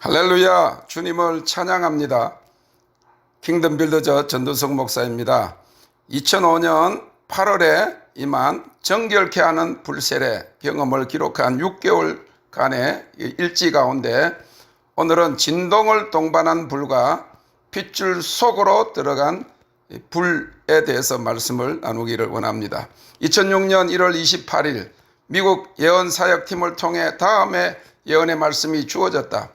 할렐루야, 주님을 찬양합니다. 킹덤 빌더저 전두석 목사입니다. 2005년 8월에 임한 정결케 하는 불세례 경험을 기록한 6개월간의 일지 가운데 오늘은 진동을 동반한 불과 핏줄 속으로 들어간 불에 대해서 말씀을 나누기를 원합니다. 2006년 1월 28일 미국 예언사역팀을 통해 다음에 예언의 말씀이 주어졌다.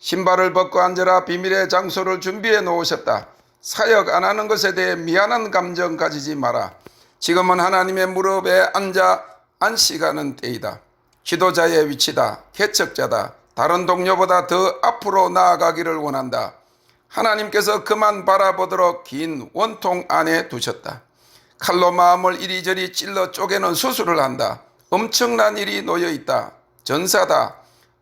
신발을 벗고 앉으라. 비밀의 장소를 준비해 놓으셨다. 사역 안 하는 것에 대해 미안한 감정 가지지 마라. 지금은 하나님의 무릎에 앉아 안식하는 때이다. 지도자의 위치다. 개척자다. 다른 동료보다 더 앞으로 나아가기를 원한다. 하나님께서 그만 바라보도록 긴 원통 안에 두셨다. 칼로 마음을 이리저리 찔러 쪼개는 수술을 한다. 엄청난 일이 놓여있다. 전사다.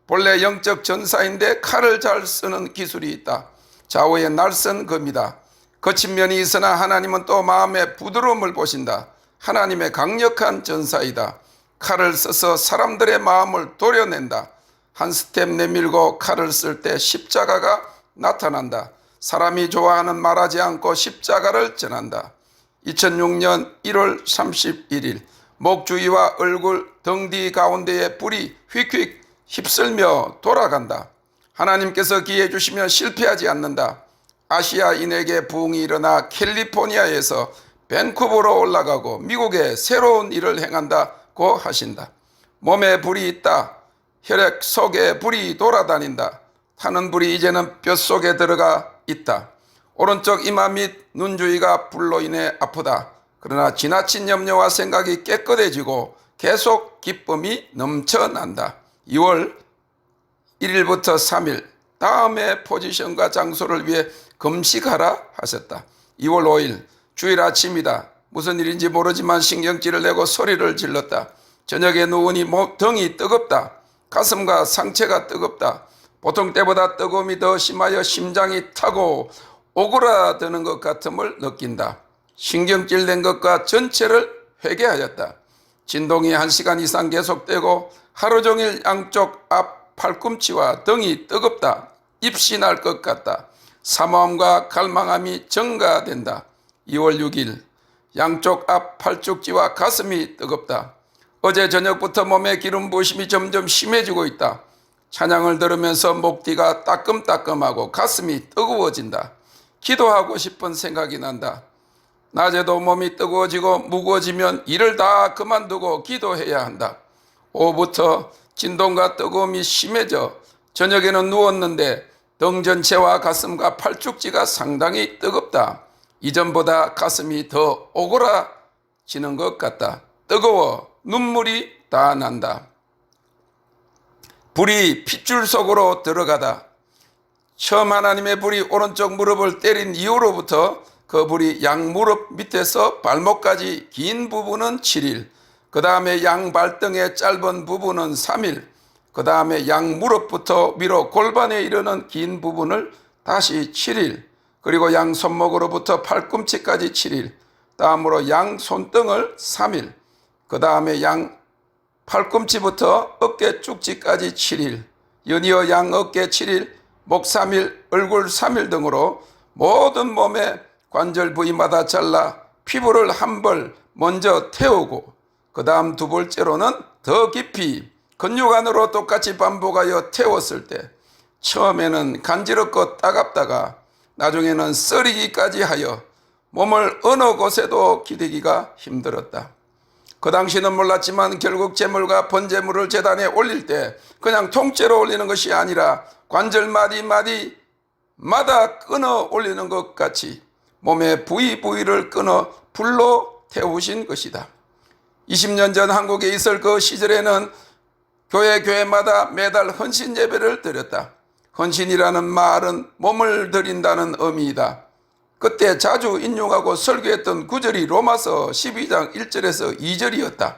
본래 영적 전사인데 칼을 잘 쓰는 기술이 있다. 좌우의 날선 검이다. 거친 면이 있으나 하나님은 또 마음의 부드러움을 보신다. 하나님의 강력한 전사이다. 칼을 써서 사람들의 마음을 도려낸다. 한 스텝 내밀고 칼을 쓸 때 십자가가 나타난다. 사람이 좋아하는 말하지 않고 십자가를 전한다. 2006년 1월 31일 목 주위와 얼굴, 등 뒤 가운데에 불이 휙휙 휩쓸며 돌아간다. 하나님께서 기회 주시면 실패하지 않는다. 아시아인에게 부흥이 일어나 캘리포니아에서 밴쿠버로 올라가고 미국에 새로운 일을 행한다고 하신다. 몸에 불이 있다. 혈액 속에 불이 돌아다닌다. 타는 불이 이제는 뼛속에 들어가 있다. 오른쪽 이마 및 눈 주위가 불로 인해 아프다. 그러나 지나친 염려와 생각이 깨끗해지고 계속 기쁨이 넘쳐난다. 2월 1일부터 3일 다음의 포지션과 장소를 위해 금식하라 하셨다. 2월 5일 주일 아침이다. 무슨 일인지 모르지만 신경질을 내고 소리를 질렀다. 저녁에 누우니 등이 뜨겁다. 가슴과 상체가 뜨겁다. 보통 때보다 뜨거움이 더 심하여 심장이 타고 오그라드는 것 같음을 느낀다. 신경질 낸 것과 전체를 회개하였다. 진동이 1시간 이상 계속되고 하루 종일 양쪽 앞 팔꿈치와 등이 뜨겁다. 입시 날 것 같다. 사모함과 갈망함이 증가된다. 2월 6일 양쪽 앞 팔뚝지와 가슴이 뜨겁다. 어제 저녁부터 몸에 기름 부으심이 점점 심해지고 있다. 찬양을 들으면서 목 뒤가 따끔따끔하고 가슴이 뜨거워진다. 기도하고 싶은 생각이 난다. 낮에도 몸이 뜨거워지고 무거워지면 일을 다 그만두고 기도해야 한다. 오후부터 진동과 뜨거움이 심해져 저녁에는 누웠는데 등 전체와 가슴과 팔뚝지가 상당히 뜨겁다. 이전보다 가슴이 더 오그라지는 것 같다. 뜨거워 눈물이 다 난다. 불이 핏줄 속으로 들어가다. 처음 하나님의 불이 오른쪽 무릎을 때린 이후로부터 그 불이 양 무릎 밑에서 발목까지 긴 부분은 7일, 그 다음에 양 발등의 짧은 부분은 3일, 그 다음에 양 무릎부터 위로 골반에 이르는 긴 부분을 다시 7일, 그리고 양 손목으로부터 팔꿈치까지 7일, 다음으로 양 손등을 3일, 그 다음에 양 팔꿈치부터 어깨 쭉지까지 7일, 연이어 양 어깨 7일, 목 3일, 얼굴 3일 등으로 모든 몸의 관절 부위마다 잘라 피부를 한 벌 먼저 태우고 그 다음 두 번째로는 더 깊이 근육 안으로 똑같이 반복하여 태웠을 때 처음에는 간지럽고 따갑다가 나중에는 썰이기까지 하여 몸을 어느 곳에도 기대기가 힘들었다. 그 당시는 몰랐지만 결국 제물과 번제물을 제단에 올릴 때 그냥 통째로 올리는 것이 아니라 관절 마디마다 끊어 올리는 것 같이 몸의 부위를 끊어 불로 태우신 것이다. 20년 전 한국에 있을 그 시절에는 교회마다 매달 헌신 예배를 드렸다. 헌신이라는 말은 몸을 드린다는 의미이다. 그때 자주 인용하고 설교했던 구절이 로마서 12장 1절에서 2절이었다.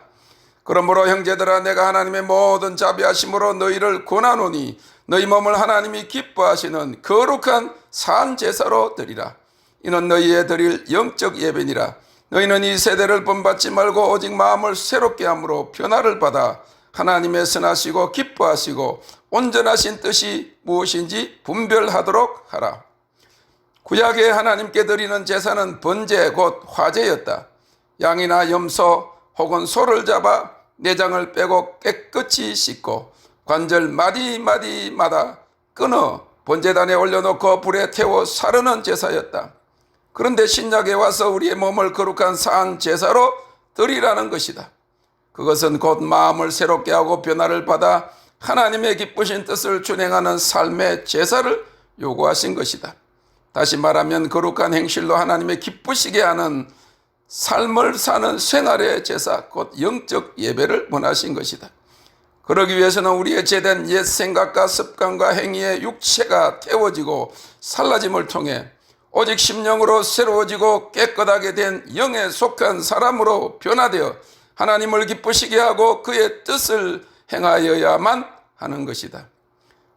그러므로 형제들아 내가 하나님의 모든 자비하심으로 너희를 권하노니 너희 몸을 하나님이 기뻐하시는 거룩한 산 제사로 드리라. 이는 너희의 드릴 영적 예배니라. 너희는 이 세대를 본받지 말고 오직 마음을 새롭게 함으로 변화를 받아 하나님의 선하시고 기뻐하시고 온전하신 뜻이 무엇인지 분별하도록 하라. 구약에 하나님께 드리는 제사는 번제 곧 화제였다. 양이나 염소 혹은 소를 잡아 내장을 빼고 깨끗이 씻고 관절 마디마디마다 끊어 번제단에 올려놓고 불에 태워 사르는 제사였다. 그런데 신약에 와서 우리의 몸을 거룩한 산 제사로 드리라는 것이다. 그것은 곧 마음을 새롭게 하고 변화를 받아 하나님의 기쁘신 뜻을 준행하는 삶의 제사를 요구하신 것이다. 다시 말하면 거룩한 행실로 하나님의 기쁘시게 하는 삶을 사는 생활의 제사, 곧 영적 예배를 원하신 것이다. 그러기 위해서는 우리의 죄된 옛 생각과 습관과 행위의 육체가 태워지고 살라짐을 통해 오직 심령으로 새로워지고 깨끗하게 된 영에 속한 사람으로 변화되어 하나님을 기쁘시게 하고 그의 뜻을 행하여야만 하는 것이다.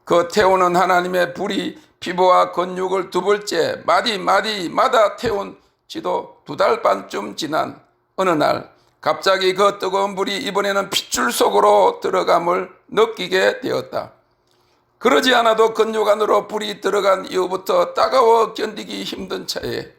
그 태우는 하나님의 불이 피부와 근육을 두 번째 마디마디마다 태운 지도 2달 반쯤 지난 어느 날 갑자기 그 뜨거운 불이 이번에는 핏줄 속으로 들어감을 느끼게 되었다. 그러지 않아도 근육 안으로 불이 들어간 이후부터 따가워 견디기 힘든 차에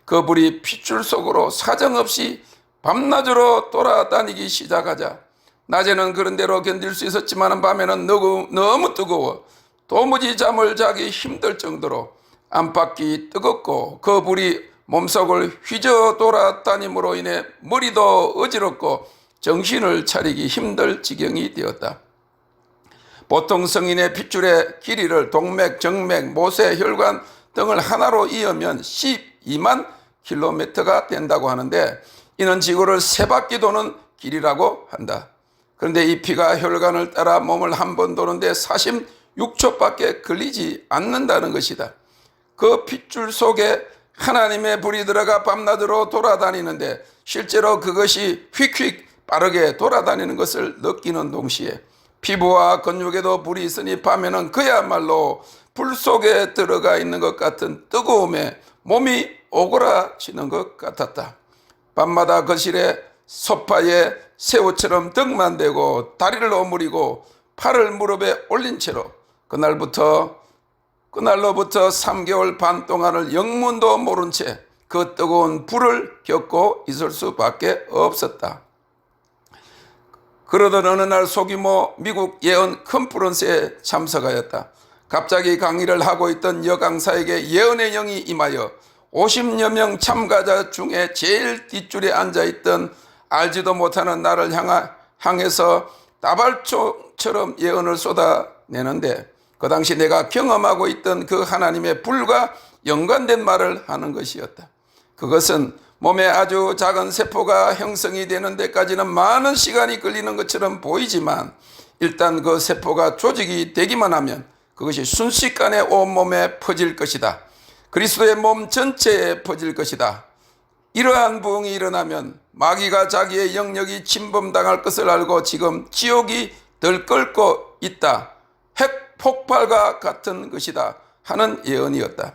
그 불이 핏줄 속으로 사정없이 밤낮으로 돌아다니기 시작하자 낮에는 그런 대로 견딜 수 있었지만 밤에는 너무 뜨거워 도무지 잠을 자기 힘들 정도로 안팎이 뜨겁고 그 불이 몸속을 휘저 돌아다님으로 인해 머리도 어지럽고 정신을 차리기 힘들 지경이 되었다. 보통 성인의 핏줄의 길이를 동맥, 정맥, 모세, 혈관 등을 하나로 이으면 12만 킬로미터가 된다고 하는데 이는 지구를 3바퀴 도는 길이라고 한다. 그런데 이 피가 혈관을 따라 몸을 한 번 도는데 46초밖에 걸리지 않는다는 것이다. 그 핏줄 속에 하나님의 불이 들어가 밤낮으로 돌아다니는데 실제로 그것이 휙휙 빠르게 돌아다니는 것을 느끼는 동시에 피부와 근육에도 불이 있으니 밤에는 그야말로 불 속에 들어가 있는 것 같은 뜨거움에 몸이 오그라지는 것 같았다. 밤마다 거실에 소파에 새우처럼 등만 대고 다리를 오므리고 팔을 무릎에 올린 채로 그날로부터 3개월 반 동안을 영문도 모른 채 그 뜨거운 불을 겪고 있을 수밖에 없었다. 그러던 어느 날 소규모 미국 예언 컨퍼런스에 참석하였다. 갑자기 강의를 하고 있던 여강사에게 예언의 영이 임하여 50여 명 참가자 중에 제일 뒷줄에 앉아있던 알지도 못하는 나를 향해서 다발초처럼 예언을 쏟아내는데 그 당시 내가 경험하고 있던 그 하나님의 불과 연관된 말을 하는 것이었다. 그것은 몸에 아주 작은 세포가 형성이 되는 데까지는 많은 시간이 걸리는 것처럼 보이지만 일단 그 세포가 조직이 되기만 하면 그것이 순식간에 온몸에 퍼질 것이다. 그리스도의 몸 전체에 퍼질 것이다. 이러한 부흥이 일어나면 마귀가 자기의 영역이 침범당할 것을 알고 지금 지옥이 들끓고 있다. 핵폭발과 같은 것이다 하는 예언이었다.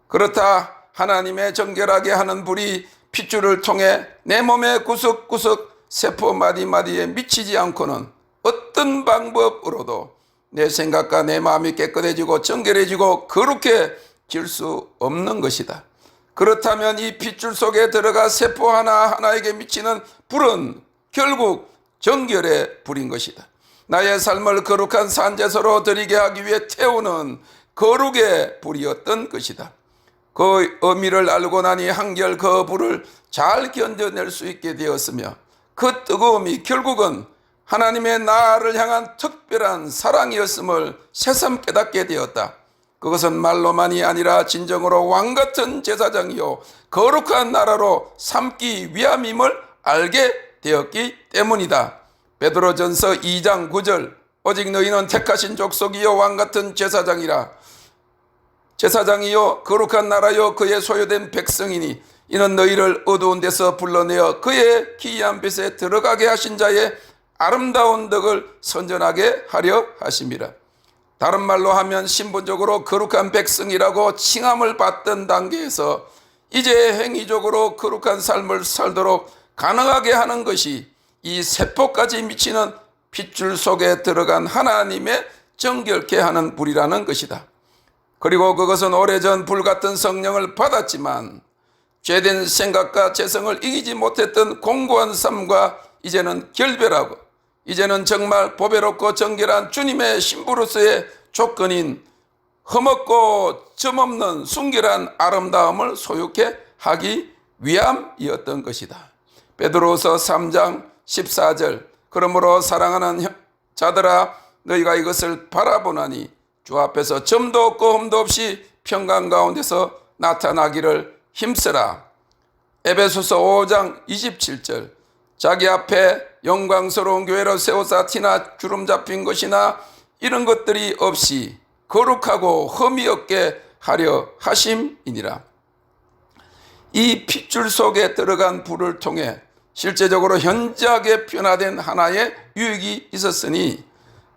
그렇다 하나님의 정결하게 하는 불이 핏줄을 통해 내 몸의 구석구석 세포 마디마디에 미치지 않고는 어떤 방법으로도 내 생각과 내 마음이 깨끗해지고 정결해지고 거룩해질 수 없는 것이다. 그렇다면 이 핏줄 속에 들어가 세포 하나하나에게 미치는 불은 결국 정결의 불인 것이다. 나의 삶을 거룩한 산제사로 드리게 하기 위해 태우는 거룩의 불이었던 것이다. 그 의미를 알고 나니 한결 그 불을 잘 견뎌낼 수 있게 되었으며 그 뜨거움이 결국은 하나님의 나를 향한 특별한 사랑이었음을 새삼 깨닫게 되었다. 그것은 말로만이 아니라 진정으로 왕같은 제사장이요 거룩한 나라로 삼기 위함임을 알게 되었기 때문이다. 베드로전서 2장 9절 오직 너희는 택하신 족속이요 왕같은 제사장이요 거룩한 나라요 그의 소유된 백성이니 이는 너희를 어두운 데서 불러내어 그의 기이한 빛에 들어가게 하신 자의 아름다운 덕을 선전하게 하려 하심이라. 다른 말로 하면 신분적으로 거룩한 백성이라고 칭함을 받던 단계에서 이제 행위적으로 거룩한 삶을 살도록 가능하게 하는 것이 이 세포까지 미치는 핏줄 속에 들어간 하나님의 정결케 하는 불이라는 것이다. 그리고 그것은 오래전 불같은 성령을 받았지만 죄된 생각과 죄성을 이기지 못했던 공고한 삶과 이제는 결별하고 이제는 정말 보배롭고 정결한 주님의 신부로서의 조건인 흠없고 점없는 순결한 아름다움을 소유케 하기 위함이었던 것이다. 베드로서 3장 14절 그러므로 사랑하는 자들아 너희가 이것을 바라보나니 주 앞에서 점도 없고 흠도 없이 평강 가운데서 나타나기를 힘쓰라. 에베소서 5장 27절 자기 앞에 영광스러운 교회로 세우사 티나 주름 잡힌 것이나 이런 것들이 없이 거룩하고 흠이 없게 하려 하심이니라. 이 핏줄 속에 들어간 불을 통해 실제적으로 현저하게 변화된 하나의 유익이 있었으니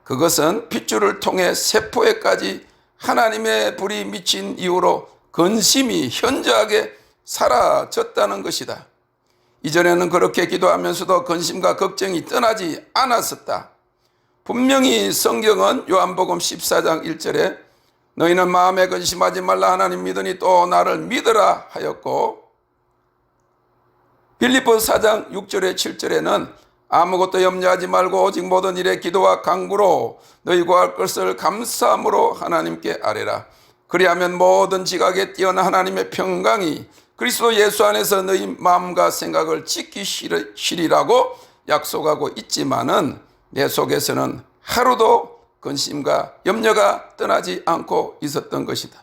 그것은 핏줄을 통해 세포에까지 하나님의 불이 미친 이후로 근심이 현저하게 사라졌다는 것이다. 이전에는 그렇게 기도하면서도 근심과 걱정이 떠나지 않았었다. 분명히 성경은 요한복음 14장 1절에 너희는 마음에 근심하지 말라 하나님 믿으니 또 나를 믿으라 하였고 빌립보 4장 6절에 7절에는 아무것도 염려하지 말고 오직 모든 일에 기도와 간구로 너희 구할 것을 감사함으로 하나님께 아뢰라. 그리하면 모든 지각에 뛰어난 하나님의 평강이 그리스도 예수 안에서 너희 마음과 생각을 지키시리라고 약속하고 있지만은 내 속에서는 하루도 근심과 염려가 떠나지 않고 있었던 것이다.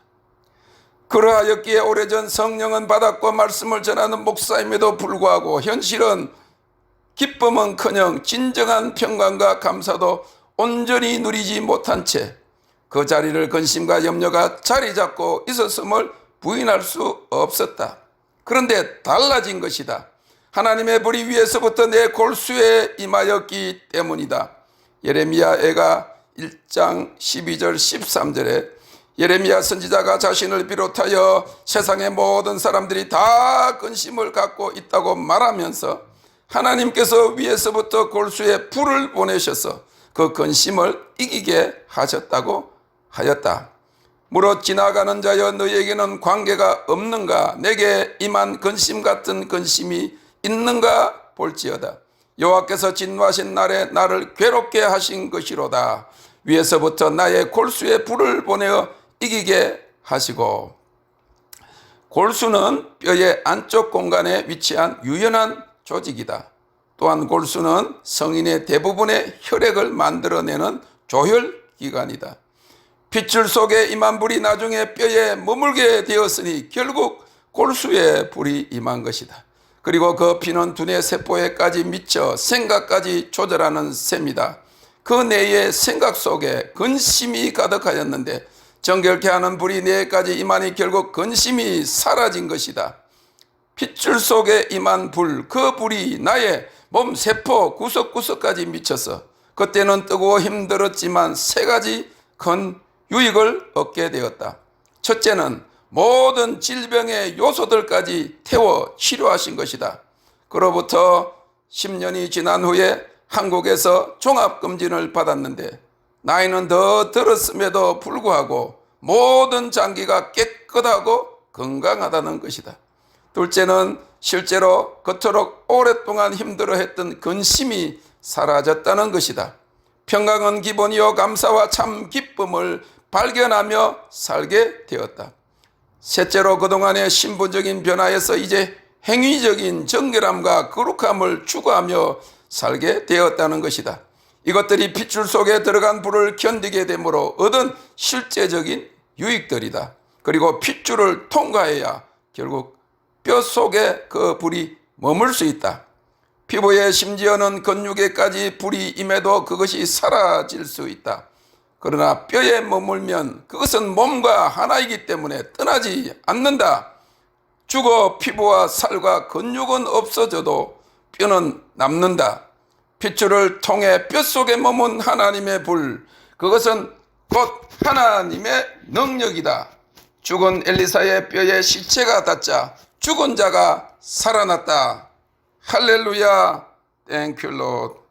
그러하였기에 오래전 성령은 받았고 말씀을 전하는 목사임에도 불구하고 현실은 기쁨은커녕 진정한 평강과 감사도 온전히 누리지 못한 채 그 자리를 근심과 염려가 자리 잡고 있었음을 부인할 수 없었다. 그런데 달라진 것이다. 하나님의 불이 위에서부터 내 골수에 임하였기 때문이다. 예레미야애가 1장 12절 13절에 예레미야 선지자가 자신을 비롯하여 세상의 모든 사람들이 다 근심을 갖고 있다고 말하면서 하나님께서 위에서부터 골수에 불을 보내셔서 그 근심을 이기게 하셨다고 하였다. 무릇 지나가는 자여 너희에게는 관계가 없는가? 내게 임한 근심 같은 근심이 있는가 볼지어다. 여호와께서 진노하신 날에 나를 괴롭게 하신 것이로다. 위에서부터 나의 골수에 불을 보내어 이기게 하시고. 골수는 뼈의 안쪽 공간에 위치한 유연한 조직이다. 또한 골수는 성인의 대부분의 혈액을 만들어내는 조혈기관이다. 핏줄 속에 임한 불이 나중에 뼈에 머물게 되었으니 결국 골수에 불이 임한 것이다. 그리고 그 피는 두뇌 세포에까지 미쳐 생각까지 조절하는 셈이다. 그 내의 생각 속에 근심이 가득하였는데 정결케 하는 불이 뇌에까지 임하니 결국 근심이 사라진 것이다. 핏줄 속에 임한 불, 그 불이 나의 몸 세포 구석구석까지 미쳐서 그때는 뜨거워 힘들었지만 세 가지 큰 유익을 얻게 되었다. 첫째는 모든 질병의 요소들까지 태워 치료하신 것이다. 그로부터 10년이 지난 후에 한국에서 종합검진을 받았는데 나이는 더 들었음에도 불구하고 모든 장기가 깨끗하고 건강하다는 것이다. 둘째는 실제로 그토록 오랫동안 힘들어했던 근심이 사라졌다는 것이다. 평강은 기본이요 감사와 참 기쁨을 발견하며 살게 되었다. 셋째로 그동안의 신분적인 변화에서 이제 행위적인 정결함과 거룩함을 추구하며 살게 되었다는 것이다. 이것들이 핏줄 속에 들어간 불을 견디게 되므로 얻은 실제적인 유익들이다. 그리고 핏줄을 통과해야 결국 뼈 속에 그 불이 머물 수 있다. 피부에 심지어는 근육에까지 불이 임해도 그것이 사라질 수 있다. 그러나 뼈에 머물면 그것은 몸과 하나이기 때문에 떠나지 않는다. 죽어 피부와 살과 근육은 없어져도 뼈는 남는다. 핏줄을 통해 뼈 속에 머문 하나님의 불, 그것은 곧 하나님의 능력이다. 죽은 엘리사의 뼈에 시체가 닿자 죽은 자가 살아났다. 할렐루야. 땡큐 롯.